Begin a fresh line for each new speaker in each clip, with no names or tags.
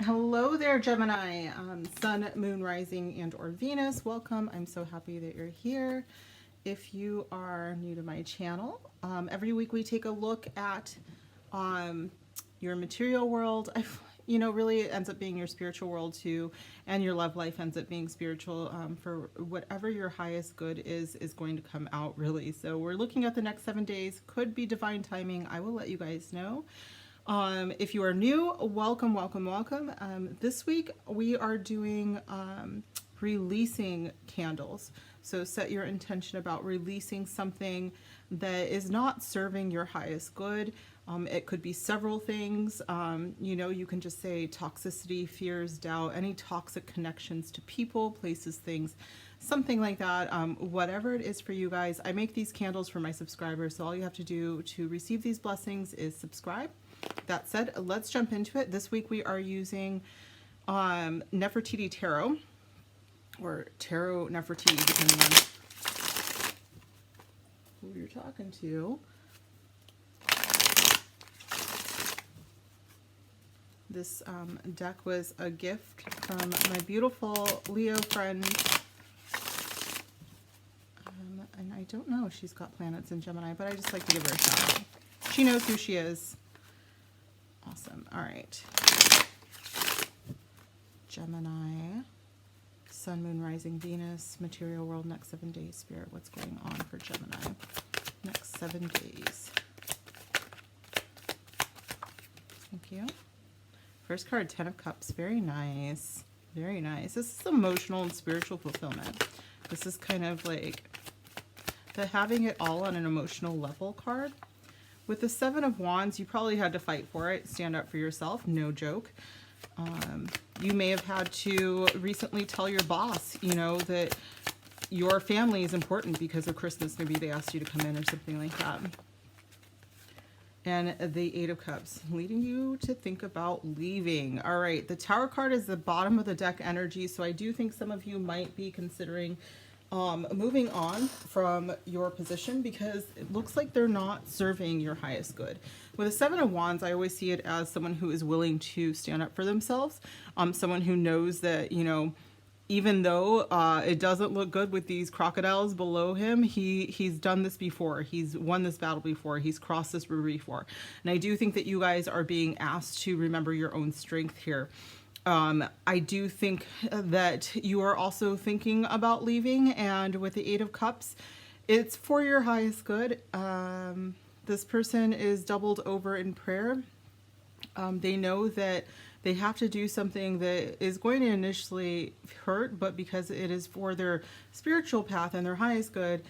Hello there, Gemini, Sun, Moon, Rising, and or Venus. Welcome. I'm so happy that you're here. If you are new to my channel, every week we take a look at your material world. Really it ends up being your spiritual world too, and your love life ends up being spiritual. For whatever your highest good is going to come out, really. So we're looking at the next 7 days. Could be divine timing. I will let you guys know. If you are new, welcome, welcome, welcome. This week we are doing releasing candles. So set your intention about releasing something that is not serving your highest good. It could be several things. You can just say toxicity, fears, doubt, any toxic connections to people, places, things, something like that. Whatever it is for you guys. I make these candles for my subscribers, so all you have to do to receive these blessings is subscribe. That said, let's jump into it. This week we are using Nefertiti Tarot, or Tarot Nefertiti, depending on who you're talking to. This deck was a gift from my beautiful Leo friend. And I don't know if she's got planets in Gemini, but I just like to give her a shout out. She knows who she is. Awesome. All right. Gemini, Sun, Moon, Rising, Venus, material world, next 7 days. Spirit, what's going on for Gemini? Next 7 days. Thank you. First card, 10 of Cups. Very nice. Very nice. This is emotional and spiritual fulfillment. This is kind of like the having it all on an emotional level card. With the 7 of Wands, you probably had to fight for it, stand up for yourself, no joke. You may have had to recently tell your boss, that your family is important because of Christmas. Maybe they asked you to come in or something like that. And the 8 of Cups, leading you to think about leaving. All right, the Tower card is the bottom of the deck energy, so I do think some of you might be considering moving on from your position because it looks like they're not serving your highest good. With a 7 of Wands, I always see it as someone who is willing to stand up for themselves, someone who knows that, even though it doesn't look good with these crocodiles below him, he's done this before. He's won this battle before. He's crossed this river before. And I do think that you guys are being asked to remember your own strength here. I do think that you are also thinking about leaving, and with the 8 of Cups, it's for your highest good. This person is doubled over in prayer. They know that they have to do something that is going to initially hurt, but because it is for their spiritual path and their highest good,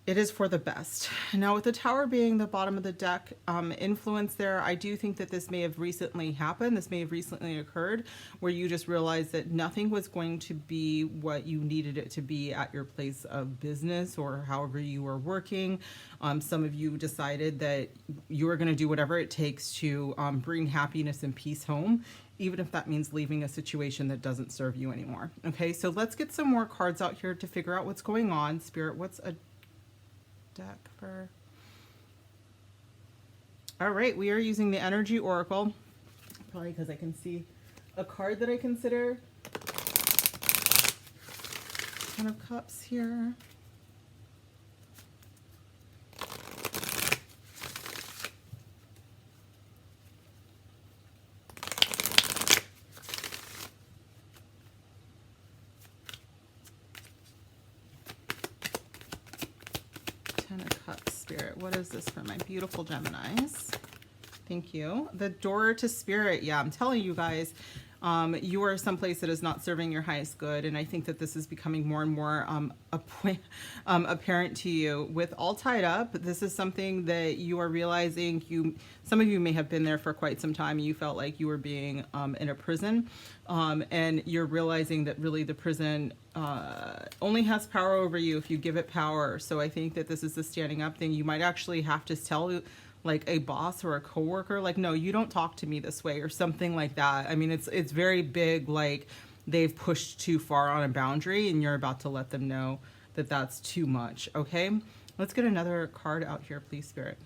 it is for the best. Now, with the Tower being the bottom of the deck, influence there, I do think that this may have recently happened. This may have recently occurred where you just realized that nothing was going to be what you needed it to be at your place of business or however you were working. Some of you decided that you were going to do whatever it takes to bring happiness and peace home, even if that means leaving a situation that doesn't serve you anymore. Okay, so let's get some more cards out here to figure out what's going on. Spirit, what's a deck for? All right, we are using the Energy Oracle, probably because I can see a card that I consider. 10 of Cups here. Spirit, what is this for my beautiful Geminis? Thank you. The Door to Spirit. Yeah, I'm telling you guys, you are someplace that is not serving your highest good, and I think that this is becoming more and more apparent to you. With All Tied Up, this is something that you are realizing. Some of you may have been there for quite some time. You felt like you were being in a prison, and you're realizing that really the prison only has power over you if you give it power. So I think that this is the standing up thing. You might actually have to tell like a boss or a coworker, like, no, you don't talk to me this way, or something like that. I mean, it's very big, like they've pushed too far on a boundary and you're about to let them know that that's too much. Okay, let's get another card out here, please, Spirit.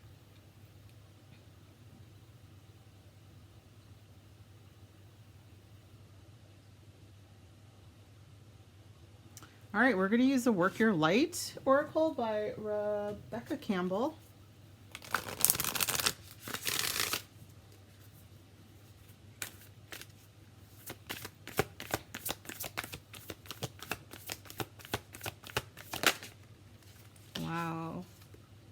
All right, we're going to use the Work Your Light Oracle by Rebecca Campbell. Wow.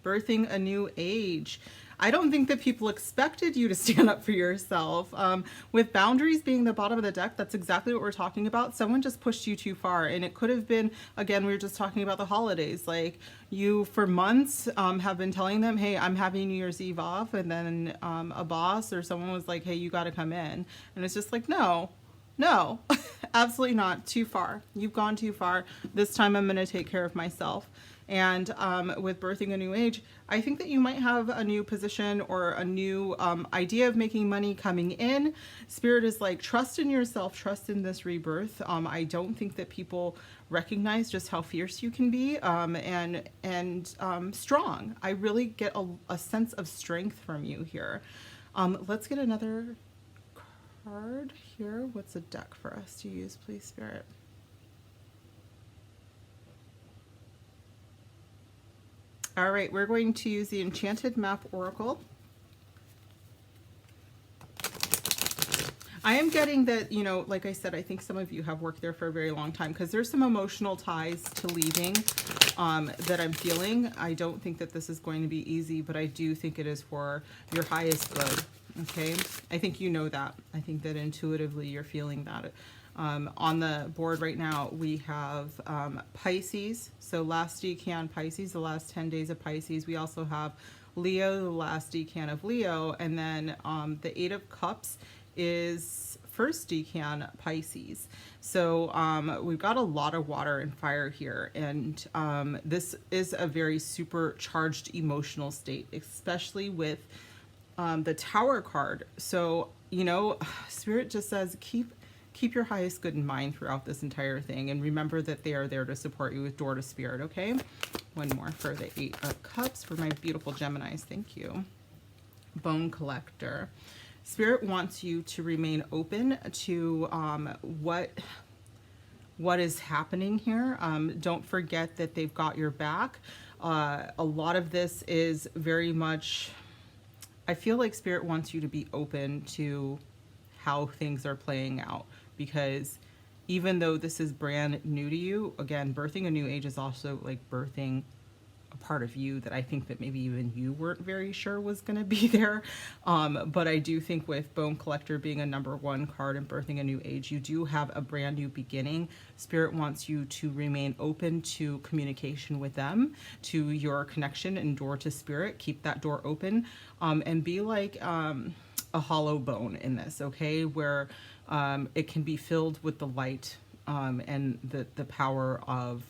Birthing a new age. I don't think that people expected you to stand up for yourself. With boundaries being the bottom of the deck, that's exactly what we're talking about. Someone just pushed you too far. And it could have been, again, we were just talking about the holidays. Like you, for months, have been telling them, hey, I'm having New Year's Eve off. And then a boss or someone was like, hey, you got to come in. And it's just like, no, absolutely not. Too far. You've gone too far. This time I'm going to take care of myself. And with birthing a new age, I think that you might have a new position or a new idea of making money coming in. Spirit is like, trust in yourself, trust in this rebirth. I don't think that people recognize just how fierce you can be and strong. I really get a sense of strength from you here. Let's get another card here. What's a deck for us to use, please, Spirit? All right, we're going to use the Enchanted Map Oracle. I am getting that, you know, like I said, I think some of you have worked there for a very long time because there's some emotional ties to leaving that I'm feeling. I don't think that this is going to be easy, but I do think it is for your highest good, okay? I think you know that. I think that intuitively you're feeling that. On the board right now, we have Pisces. So last decan Pisces, the last 10 days of Pisces. We also have Leo, the last decan of Leo. And then the Eight of Cups is first decan Pisces. So we've got a lot of water and fire here. And this is a very supercharged emotional state, especially with the Tower card. So, you know, Spirit just says, keep your highest good in mind throughout this entire thing. And remember that they are there to support you with door to spirit, okay? One more for the Eight of Cups for my beautiful Geminis. Thank you. Bone Collector. Spirit wants you to remain open to what is happening here. Don't forget that they've got your back. A lot of this is very much, I feel like Spirit wants you to be open to how things are playing out. Because even though this is brand new to you, again, birthing a new age is also like birthing a part of you that I think that maybe even you weren't very sure was going to be there. But I do think with Bone Collector being a #1 card and birthing a new age, you do have a brand new beginning. Spirit wants you to remain open to communication with them, to your connection and door to spirit. Keep that door open and be like a hollow bone in this, okay? Where it can be filled with the light and the power of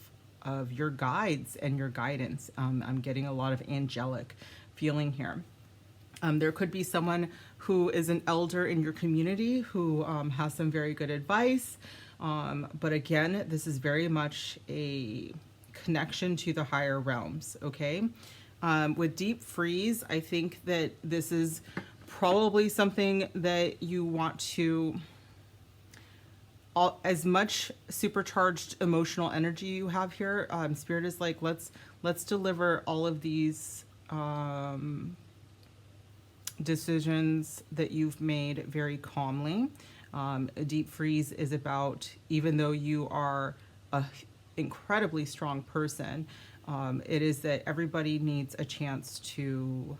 your guides and your guidance. I'm getting a lot of angelic feeling here. There could be someone who is an elder in your community who has some very good advice. But again, this is very much a connection to the higher realms, okay? With Deep Freeze, I think that this is probably something that you want to, as much supercharged emotional energy you have here, Spirit is like, let's deliver all of these decisions that you've made very calmly. A Deep Freeze is about, even though you are a incredibly strong person, it is that everybody needs a chance to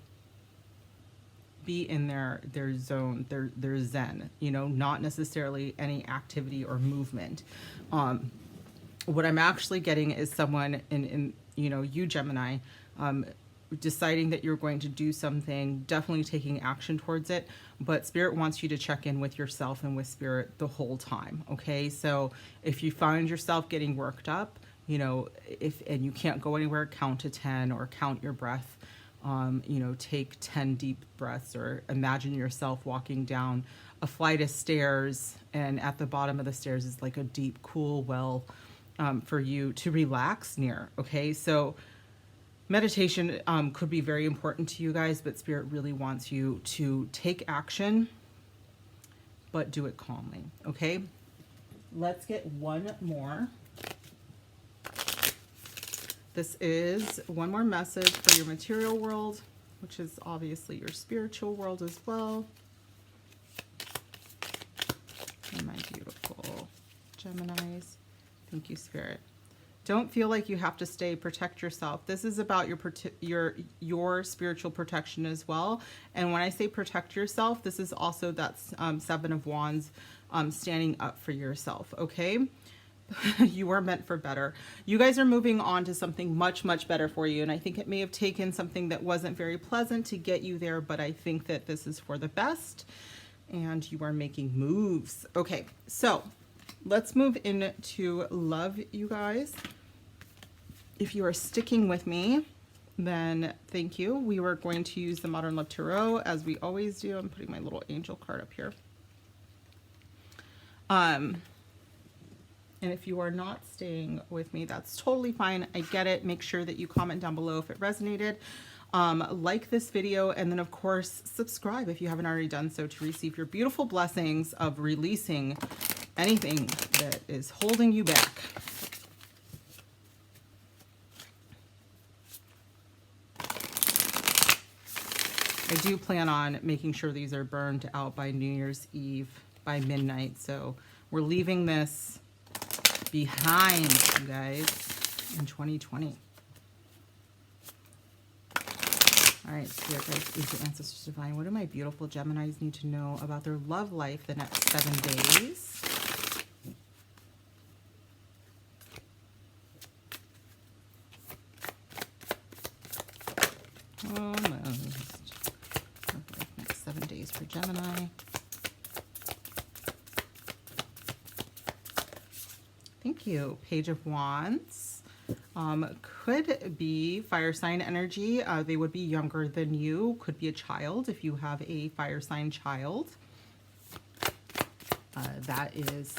be in their zone, their zen, you know, not necessarily any activity or movement. What I'm actually getting is someone in you know, you Gemini, deciding that you're going to do something, definitely taking action towards it, but Spirit wants you to check in with yourself and with Spirit the whole time, okay? So if you find yourself getting worked up, you know, and you can't go anywhere, count to 10 or count your breath. You know, take 10 deep breaths, or imagine yourself walking down a flight of stairs, and at the bottom of the stairs is like a deep, cool well for you to relax near, okay? So meditation could be very important to you guys, but Spirit really wants you to take action, but do it calmly, okay? Let's get one more. this is one more message for your material world, which is obviously your spiritual world as well. And my beautiful Geminis. Thank you, Spirit. Don't feel like you have to stay. Protect yourself. This is about your spiritual protection as well. And when I say protect yourself, this is also that Seven of Wands, standing up for yourself. Okay, you are meant for better. You guys are moving on to something much, much better for you. And I think it may have taken something that wasn't very pleasant to get you there, but I think that this is for the best. And you are making moves. Okay, so let's move into love, you guys. If you are sticking with me, then thank you. We were going to use the Modern Love Tarot as we always do. I'm putting my little angel card up here. And if you are not staying with me, that's totally fine. I get it. Make sure that you comment down below if it resonated. Like this video, and then of course subscribe if you haven't already done so to receive your beautiful blessings of releasing anything that is holding you back. I do plan on making sure these are burned out by New Year's Eve by midnight, so we're leaving this behind, you guys, in 2020. All right, Spirit guides, angels, ancestors, divine. What do my beautiful Geminis need to know about their love life the next 7 days? Almost. Okay, next 7 days for Gemini. Thank you. Page of Wands. Could be fire sign energy. They would be younger than you. Could be a child if you have a fire sign child. That is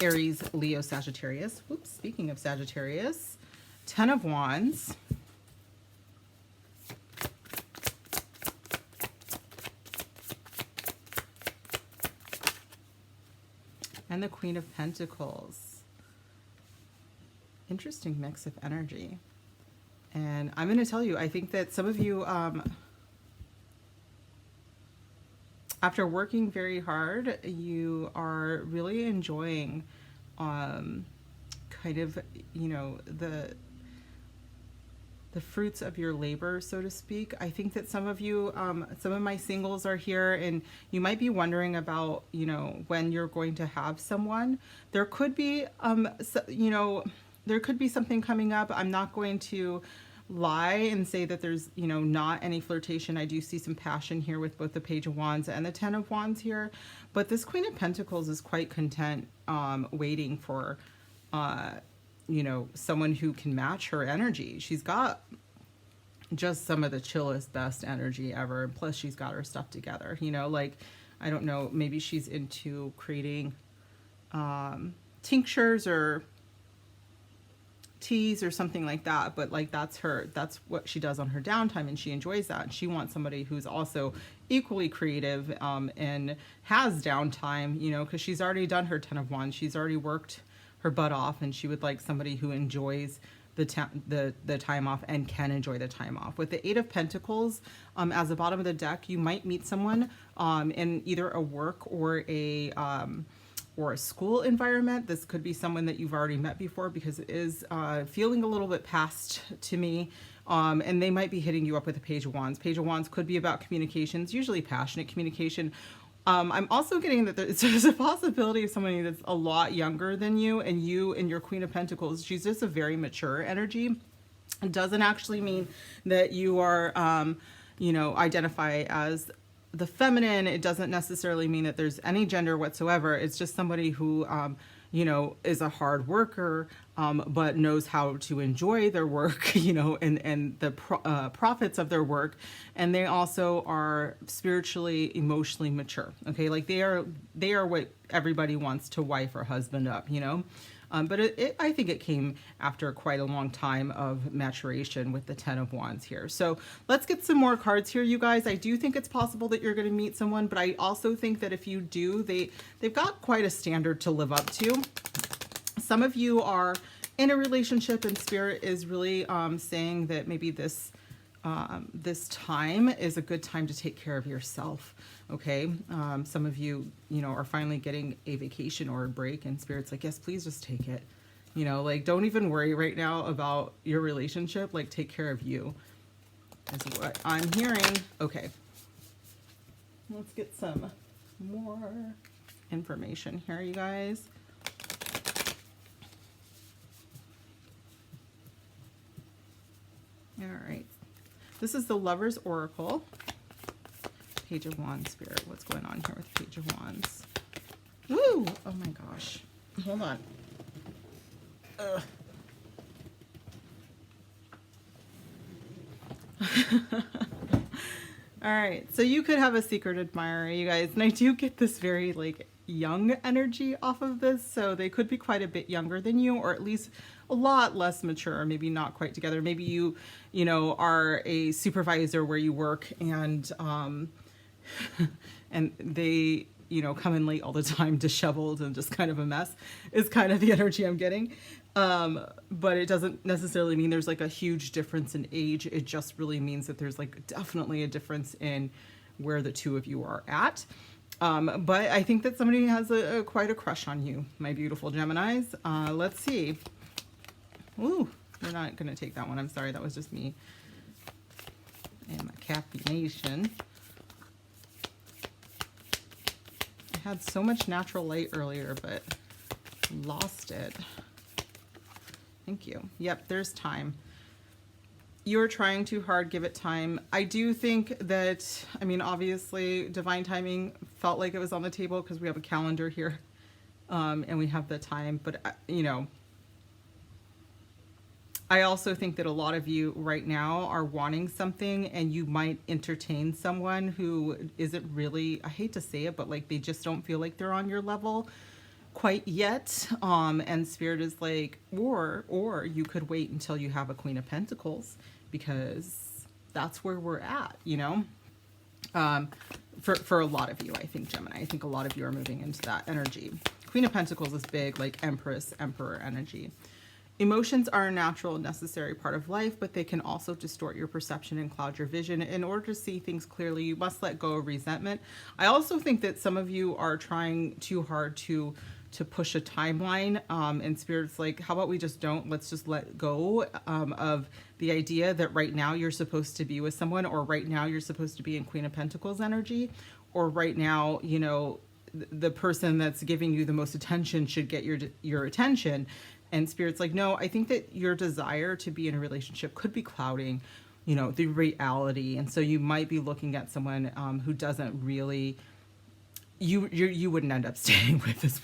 Aries, Leo, Sagittarius. Oops, speaking of Sagittarius. 10 of Wands. And the Queen of Pentacles. Interesting mix of energy. And I'm going to tell you, I think that some of you, after working very hard, you are really enjoying kind of, you know, the fruits of your labor, so to speak. I think that some of you, some of my singles are here, and you might be wondering about, you know, when you're going to have someone. There could be, you know, there could be something coming up. I'm not going to lie and say that there's, you know, not any flirtation. I do see some passion here with both the Page of Wands and the 10 of Wands here. But this Queen of Pentacles is quite content, waiting for, you know, someone who can match her energy. She's got just some of the chillest, best energy ever. And plus she's got her stuff together, you know, like, I don't know, maybe she's into creating tinctures or teas or something like that, but like that's what she does on her downtime, and she enjoys that. And she wants somebody who's also equally creative and has downtime, you know, because she's already done her 10 of Wands. She's already worked her butt off, and she would like somebody who enjoys the time off and can enjoy the time off. With the 8 of Pentacles, as the bottom of the deck, you might meet someone in either a work or a school environment. This could be someone that you've already met before, because it is feeling a little bit past to me. And they might be hitting you up with a Page of Wands. Page of Wands could be about communications, usually passionate communication. I'm also getting that there's a possibility of somebody that's a lot younger than you, and you and your Queen of Pentacles, she's just a very mature energy. It doesn't actually mean that you are, you know, identify as the feminine. It doesn't necessarily mean that there's any gender whatsoever. It's just somebody who, you know, is a hard worker, but knows how to enjoy their work, you know, and the profits of their work. And they also are spiritually, emotionally mature. Okay, like they are what everybody wants to wife or husband up, you know. But I think it came after quite a long time of maturation with the 10 of Wands here. So let's get some more cards here, you guys. I do think it's possible that you're going to meet someone, but I also think that if you do, they've got quite a standard to live up to. Some of you are in a relationship, and Spirit is really saying that maybe this this time is a good time to take care of yourself. Okay, some of you, you know, are finally getting a vacation or a break, and Spirit's like, yes, please just take it. You know, like, don't even worry right now about your relationship. Like, take care of you, is what I'm hearing. Okay, let's get some more information here, you guys. All right. This is the Lover's Oracle. Page of Wands, Spirit. What's going on here with Page of Wands? Woo! Oh my gosh. Hold on. Ugh. All right. So you could have a secret admirer, you guys. And I do get this very, like, young energy off of this. So they could be quite a bit younger than you, or at least a lot less mature, maybe not quite together. Maybe you know, are a supervisor where you work, and and they, you know, come in late all the time, disheveled and just kind of a mess, is kind of the energy I'm getting. But it doesn't necessarily mean there's like a huge difference in age. It just really means that there's like definitely a difference in where the two of you are at. But I think that somebody has quite a crush on you, my beautiful Geminis. Let's see. Ooh, you're not going to take that one. I'm sorry. That was just me and my caffeination. I had so much natural light earlier, but lost it. Thank you. Yep, there's time. You're trying too hard. Give it time. I do think that, I mean, obviously, divine timing felt like it was on the table because we have a calendar here, and we have the time. But, you know, I also think that a lot of you right now are wanting something, and you might entertain someone who isn't really, I hate to say it, but like they just don't feel like they're on your level quite yet. And Spirit is like, or you could wait until you have a Queen of Pentacles, because that's where we're at, you know. For a lot of you, I think, Gemini, I think a lot of you are moving into that energy. Queen of Pentacles is big, like Empress, Emperor energy. Emotions are a natural and necessary part of life, but they can also distort your perception and cloud your vision. In order to see things clearly, you must let go of resentment. I also think that some of you are trying too hard to push a timeline, and Spirit's like, how about we just don't, let's just let go of the idea that right now you're supposed to be with someone, or right now you're supposed to be in Queen of Pentacles energy, or right now, you know, the person that's giving you the most attention should get your attention. And Spirit's like, no, I think that your desire to be in a relationship could be clouding, you know, the reality. And so you might be looking at someone who doesn't really, you wouldn't end up staying with, is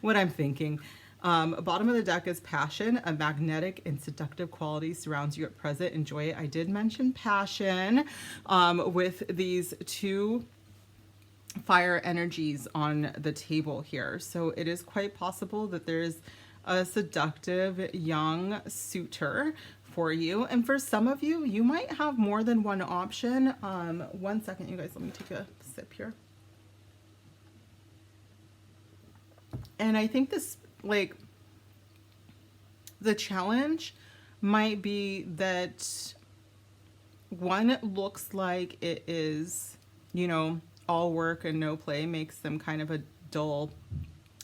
what I'm thinking. Bottom of the deck is passion. A magnetic and seductive quality surrounds you at present. Enjoy it. I did mention passion with these two fire energies on the table here. So it is quite possible that there's a seductive young suitor for you. And for some of you, you might have more than one option. 1 second, you guys, let me take a sip here. And I think this, like, the challenge might be that one looks like it is, you know, all work and no play, makes them kind of a dull,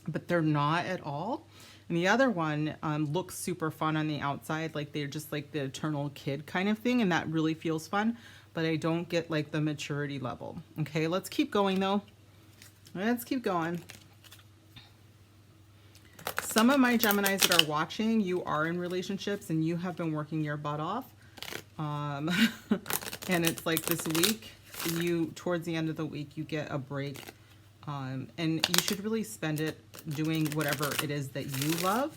but they're not at all. And the other one looks super fun on the outside, like they're just like the eternal kid kind of thing, and that really feels fun, but I don't get like the maturity level. Okay, let's keep going though. Let's keep going. Some of my Geminis that are watching, you are in relationships and you have been working your butt off. And it's like this week, towards the end of the week, you get a break. And you should really spend it doing whatever it is that you love.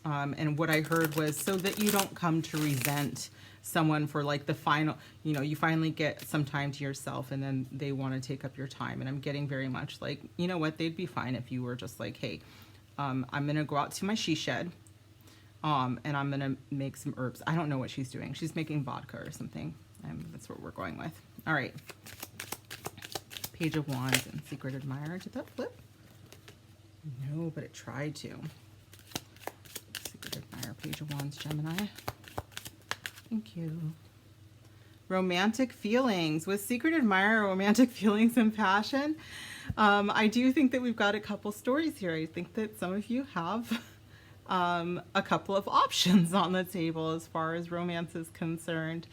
And what I heard was so that you don't come to resent someone for like the final, you know, you finally get some time to yourself and then they want to take up your time. And I'm getting very much like, you know what, they'd be fine if you were just like, hey, I'm going to go out to my she shed. And I'm going to make some herbs. I don't know what she's doing. She's making vodka or something. That's what we're going with. All right. Page of Wands and Secret Admirer. Did that flip? No, but it tried to. Secret Admirer, Page of Wands, Gemini. Thank you. Romantic feelings. With Secret Admirer, romantic feelings and passion. I do think that we've got a couple stories here. I think that some of you have a couple of options on the table as far as romance is concerned.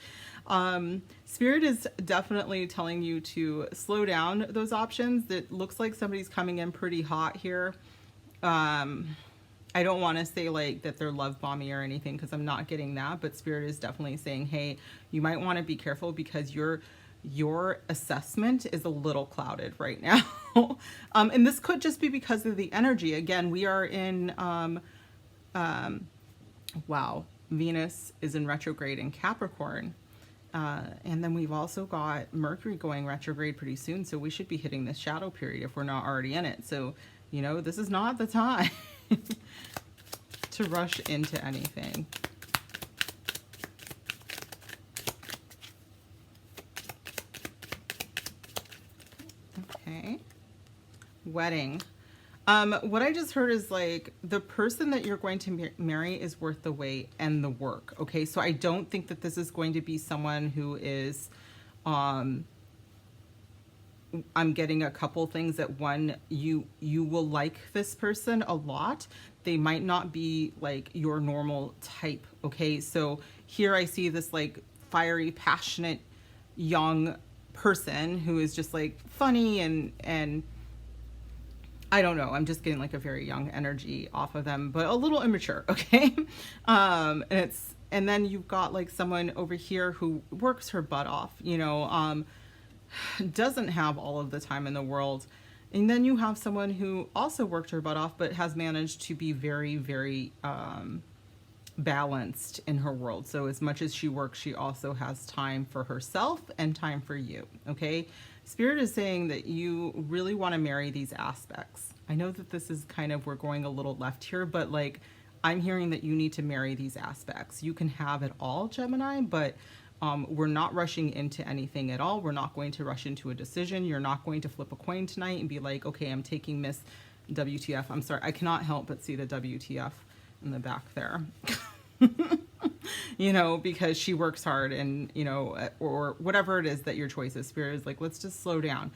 Spirit is definitely telling you to slow down those options. It looks like somebody's coming in pretty hot here. I don't want to say like that they're love bombing or anything, because I'm not getting that, but Spirit is definitely saying, hey, you might want to be careful because your assessment is a little clouded right now. And this could just be because of the energy. Again, we are in, wow, Venus is in retrograde in Capricorn. And then we've also got Mercury going retrograde pretty soon. So we should be hitting this shadow period if we're not already in it. So, you know, this is not the time to rush into anything. Okay. Wedding. What I just heard is like the person that you're going to marry is worth the wait and the work. Okay. So I don't think that this is going to be someone who is, I'm getting a couple things that one, you will like this person a lot. They might not be like your normal type. Okay. So here I see this like fiery, passionate, young person who is just like funny and I don't know. I'm just getting like a very young energy off of them, but a little immature. Okay. And then you've got like someone over here who works her butt off, you know, doesn't have all of the time in the world. And then you have someone who also worked her butt off, but has managed to be very, very, balanced in her world. So as much as she works, she also has time for herself and time for you. Okay. Spirit is saying that you really want to marry these aspects. I know that this is kind of, we're going a little left here, but like, I'm hearing that you need to marry these aspects. You can have it all, Gemini, but we're not rushing into anything at all. We're not going to rush into a decision. You're not going to flip a coin tonight and be like, okay, I'm taking Miss WTF. I'm sorry. I cannot help but see the WTF in the back there. You know, because she works hard and, you know, or whatever it is that your choice is. Spirit is like, let's just slow down.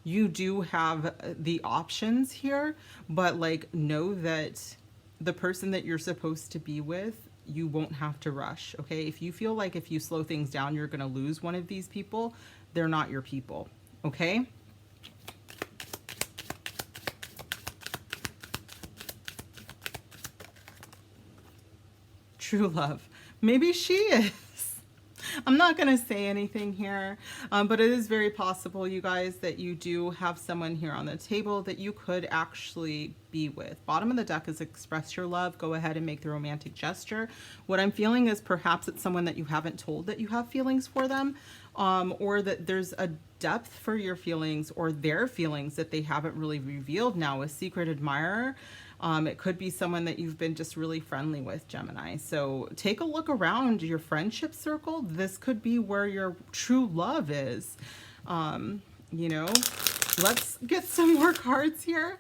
You do have the options here, but like, know that the person that you're supposed to be with, you won't have to rush. Okay. If you feel like if you slow things down, you're going to lose one of these people, they're not your people. Okay. True love. Maybe she is. I'm not going to say anything here, but it is very possible, you guys, that you do have someone here on the table that you could actually be with. Bottom of the deck is express your love. Go ahead and make the romantic gesture. What I'm feeling is perhaps it's someone that you haven't told that you have feelings for them, or that there's a depth for your feelings or their feelings that they haven't really revealed now. A secret admirer. It could be someone that you've been just really friendly with, Gemini. So take a look around your friendship circle. This could be where your true love is. You know, let's get some more cards here.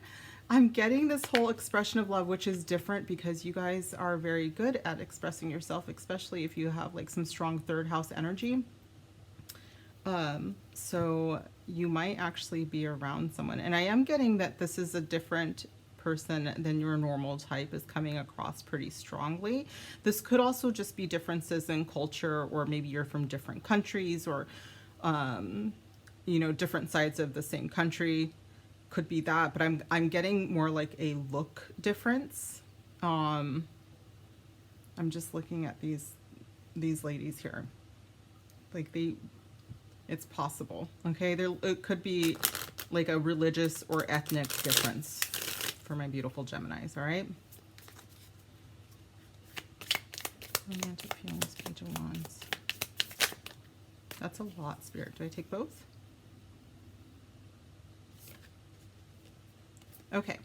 I'm getting this whole expression of love, which is different because you guys are very good at expressing yourself, especially if you have like some strong third house energy. So you might actually be around someone. And I am getting that this is a different person than your normal type, is coming across pretty strongly. This could also just be differences in culture, or maybe you're from different countries, or you know, different sides of the same country. Could be that, but I'm getting more like a look difference. I'm just looking at these ladies here. Like it's possible. Okay, it could be like a religious or ethnic difference for my beautiful Geminis, all right? Romantic feelings, Page of Wands. That's a lot, Spirit. Do I take both? Okay,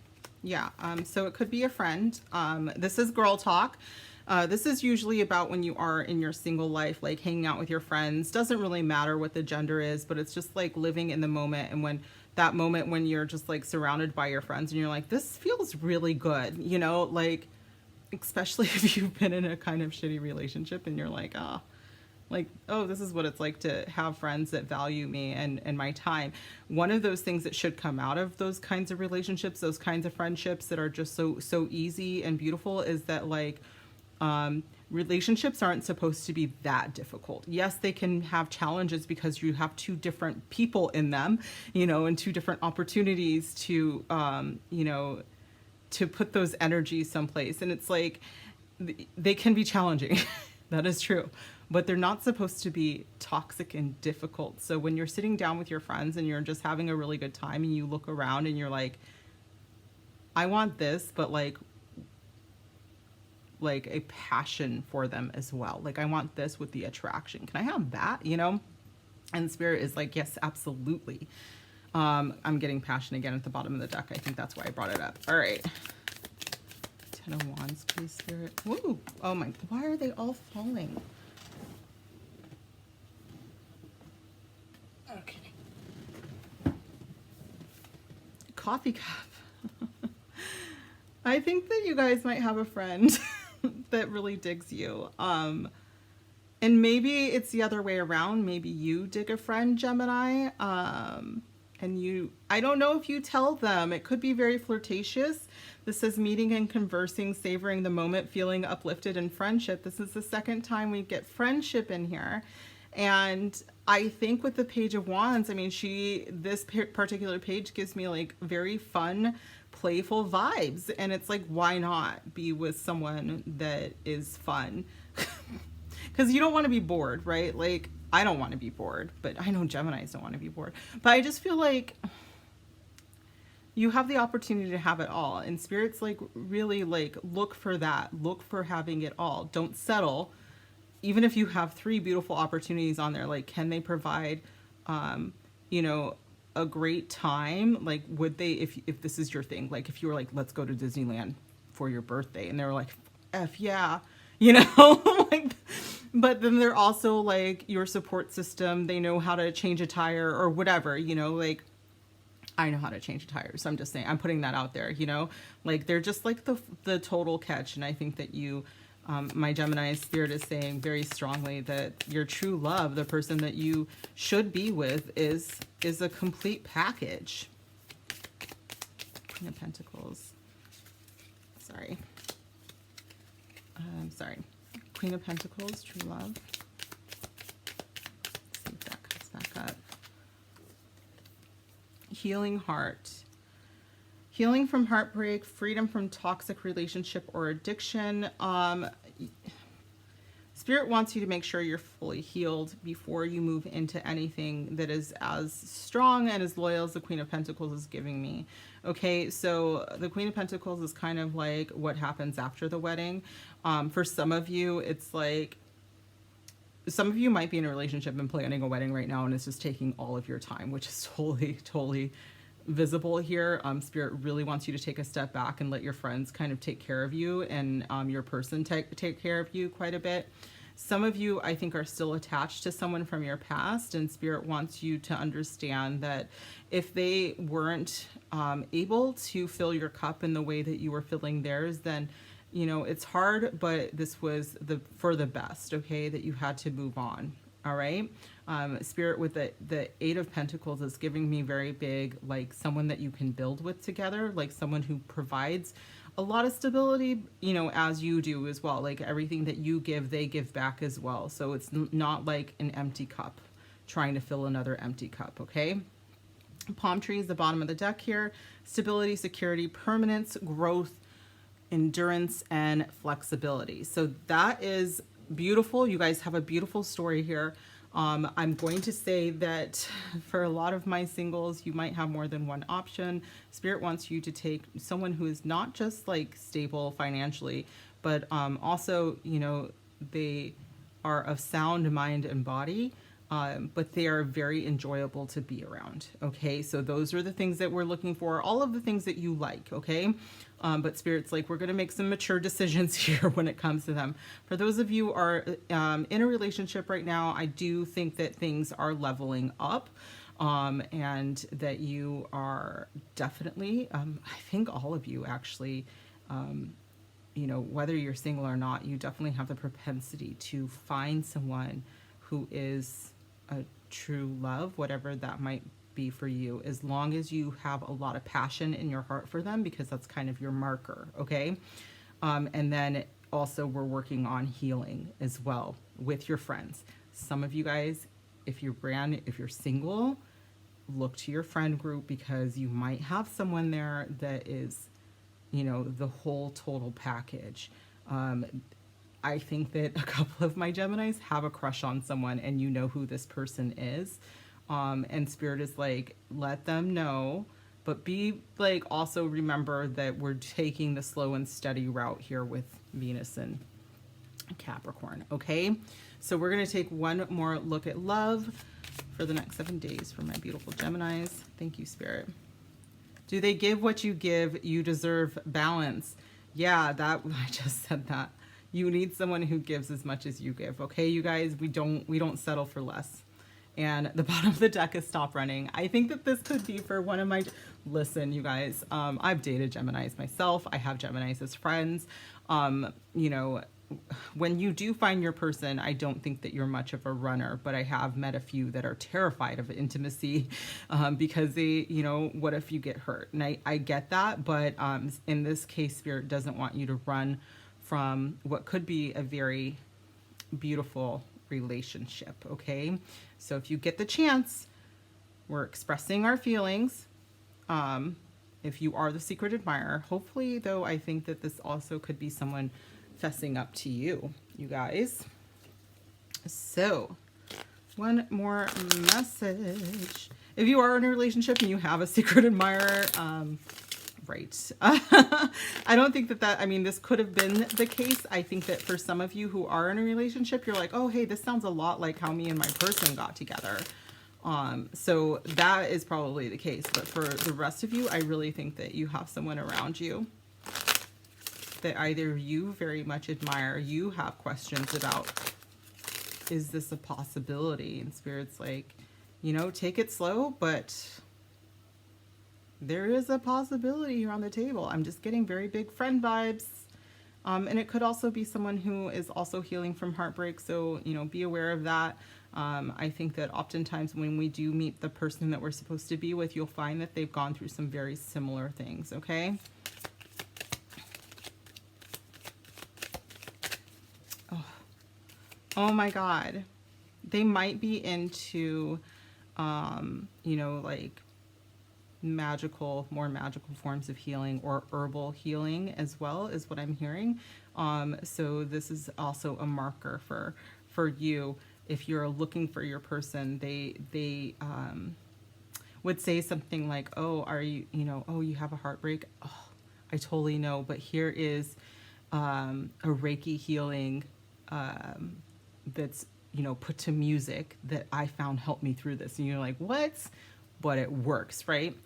yeah, so it could be a friend. This is girl talk. This is usually about when you are in your single life, like hanging out with your friends. Doesn't really matter what the gender is, but it's just like living in the moment. And when that moment when you're just like surrounded by your friends and you're like, this feels really good, you know, like especially if you've been in a kind of shitty relationship and you're like, oh, this is what it's like to have friends that value me and my time. One of those things that should come out of those kinds of relationships, those kinds of friendships that are just so easy and beautiful, is that like, relationships aren't supposed to be that difficult. Yes, they can have challenges because you have two different people in them, and two different opportunities to, to put those energies someplace. And it's like, they can be challenging. That is true. But they're not supposed to be toxic and difficult. So when you're sitting down with your friends and you're just having a really good time and you look around and you're like, I want this, but like a passion for them as well. Like, I want this with the attraction. Can I have that? And Spirit is like, yes, absolutely. I'm getting passion again at the bottom of the deck. I think that's why I brought it up. All right. 10 of Wands, please, Spirit. Woo! Oh my, why are they all falling? Okay. Coffee cup. I think that you guys might have a friend that really digs you. And maybe it's the other way around. Maybe you dig a friend, Gemini. And I don't know if you tell them. It could be very flirtatious. This says meeting and conversing, savoring the moment, feeling uplifted in friendship. This is the second time we get friendship in here. And I think with the Page of Wands, I mean, this particular page gives me like very fun, playful vibes. And it's like, why not be with someone that is fun? Because you don't want to be bored, right? Like, I don't want to be bored, but I know Geminis don't want to be bored. But I just feel like you have the opportunity to have it all. And Spirit's like, really like, look for that. Look for having it all. Don't settle. Even if you have 3 beautiful opportunities on there, like, can they provide, a great time? Like, would they, if this is your thing, like if you were like, let's go to Disneyland for your birthday, and they were like, F yeah, like, but then they're also like your support system. They know how to change a tire or whatever, like, I know how to change a tire. So I'm just saying, I'm putting that out there, like, they're just like the total catch. And I think that my Gemini Spirit is saying very strongly that your true love, the person that you should be with, is a complete package. Queen of Pentacles. Sorry. Queen of Pentacles, true love. Let's see if that comes back up. Healing heart. Healing from heartbreak, freedom from toxic relationship or addiction. Spirit wants you to make sure you're fully healed before you move into anything that is as strong and as loyal as the Queen of Pentacles is giving me. Okay, so the Queen of Pentacles is kind of like what happens after the wedding. For some of you, it's like, some of you might be in a relationship and planning a wedding right now, and it's just taking all of your time, which is totally visible here. Spirit really wants you to take a step back and let your friends kind of take care of you, and your person take care of you quite a bit. Some of you, I think, are still attached to someone from your past, and Spirit wants you to understand that if they weren't able to fill your cup in the way that you were filling theirs, then it's hard, but this was for the best, okay, that you had to move on. All right. Spirit with the 8 of Pentacles is giving me very big, like someone that you can build with together, like someone who provides a lot of stability, as you do as well. Like, everything that you give, they give back as well. So it's not like an empty cup trying to fill another empty cup. Okay. Palm trees, the bottom of the deck here. Stability, security, permanence, growth, endurance, and flexibility. So that is beautiful. You guys have a beautiful story here. I'm going to say that for a lot of my singles, you might have more than one option. Spirit wants you to take someone who is not just like stable financially, but also, they are of sound mind and body, but they are very enjoyable to be around. Okay, so those are the things that we're looking for, all of the things that you like. Okay. But Spirit's like, we're going to make some mature decisions here when it comes to them. For those of you who are in a relationship right now, I do think that things are leveling up, and that you are definitely, I think all of you actually, you know, whether you're single or not, you definitely have the propensity to find someone who is a true love, whatever that might be for you, as long as you have a lot of passion in your heart for them, because that's kind of your marker, okay? And then also we're working on healing as well with your friends. Some of you guys, if you're single, look to your friend group, because you might have someone there that is, you know, the whole total package. I think that a couple of my Geminis have a crush on someone, and you know who this person is. And Spirit is like, let them know, but be like, also remember that we're taking the slow and steady route here with Venus and Capricorn. Okay. So we're going to take one more look at love for the next 7 days for my beautiful Geminis. Thank you, Spirit. Do they give what you give? You deserve balance. Yeah, that I just said that. You need someone who gives as much as you give. Okay, you guys, we don't settle for less. And the bottom of the deck is stop running. I think that this could be for one of my, listen, you guys, I've dated Geminis myself. I have Geminis as friends. You know, when you do find your person, I don't think that you're much of a runner, but I have met a few that are terrified of intimacy because they, you know, what if you get hurt? And I get that, but in this case, Spirit doesn't want you to run from what could be a very beautiful relationship, okay? So if you get the chance, we're expressing our feelings. If you are the secret admirer, hopefully, though, I think that this also could be someone fessing up to you, you guys. So one more message. If you are in a relationship and you have a secret admirer, right. I don't think that I mean, this could have been the case. I think that for some of you who are in a relationship, you're like, oh, hey, this sounds a lot like how me and my person got together. So that is probably the case. But for the rest of you, I really think that you have someone around you that either you very much admire, you have questions about, is this a possibility? And Spirit's like, you know, take it slow, but there is a possibility here on the table. I'm just getting very big friend vibes. And it could also be someone who is also healing from heartbreak. So, you know, be aware of that. I think that oftentimes when we do meet the person that we're supposed to be with, you'll find that they've gone through some very similar things, okay? Oh my God. They might be into, you know, like more magical forms of healing, or herbal healing as well, is what I'm hearing. So this is also a marker for you. If you're looking for your person, they would say something like, oh, are you, you know, oh, you have a heartbreak? Oh, I totally know, but here is a Reiki healing that's, you know, put to music that I found helped me through this. And you're like, what? But it works, right?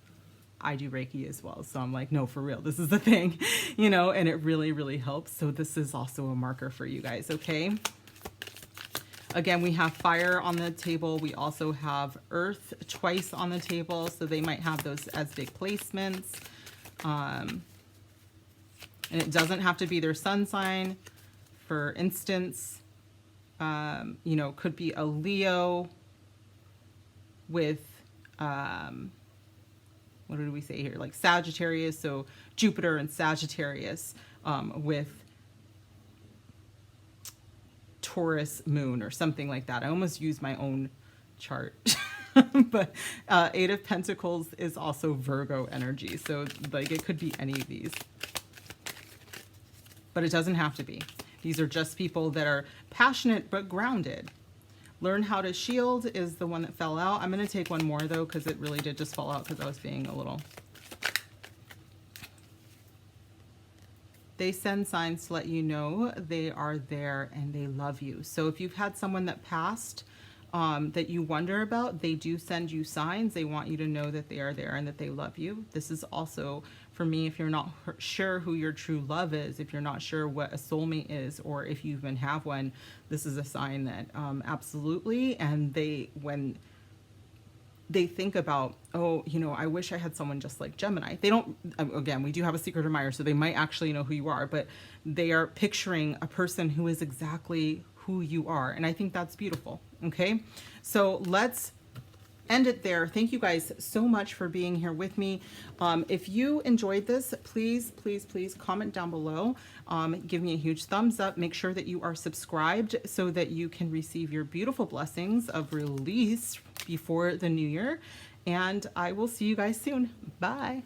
I do Reiki as well. So I'm like, no, for real, this is the thing, you know, and it really, really helps. So this is also a marker for you guys, okay? Again, we have fire on the table. We also have earth twice on the table. So they might have those as big placements. And it doesn't have to be their sun sign. For instance, you know, could be a Leo with, what did we say here? Like Sagittarius, so Jupiter and Sagittarius with Taurus moon or something like that. I almost used my own chart. But Eight of Pentacles is also Virgo energy. So like it could be any of these. But it doesn't have to be. These are just people that are passionate but grounded. Learn how to shield is the one that fell out. I'm going to take one more though, because it really did just fall out because I was being a little. They send signs to let you know they are there and they love you. So if you've had someone that passed that you wonder about, they do send you signs. They want you to know that they are there and that they love you. This is also, for me, if you're not sure who your true love is, if you're not sure what a soulmate is, or if you even have one, this is a sign that absolutely. And when they think about, oh, you know, I wish I had someone just like Gemini. They don't, again, we do have a secret admirer, so they might actually know who you are, but they are picturing a person who is exactly who you are. And I think that's beautiful. Okay. So let's end it there. Thank you guys so much for being here with me. If you enjoyed this, please comment down below. Give me a huge thumbs up. Make sure that you are subscribed so that you can receive your beautiful blessings of release before the new year. And I will see you guys soon. Bye.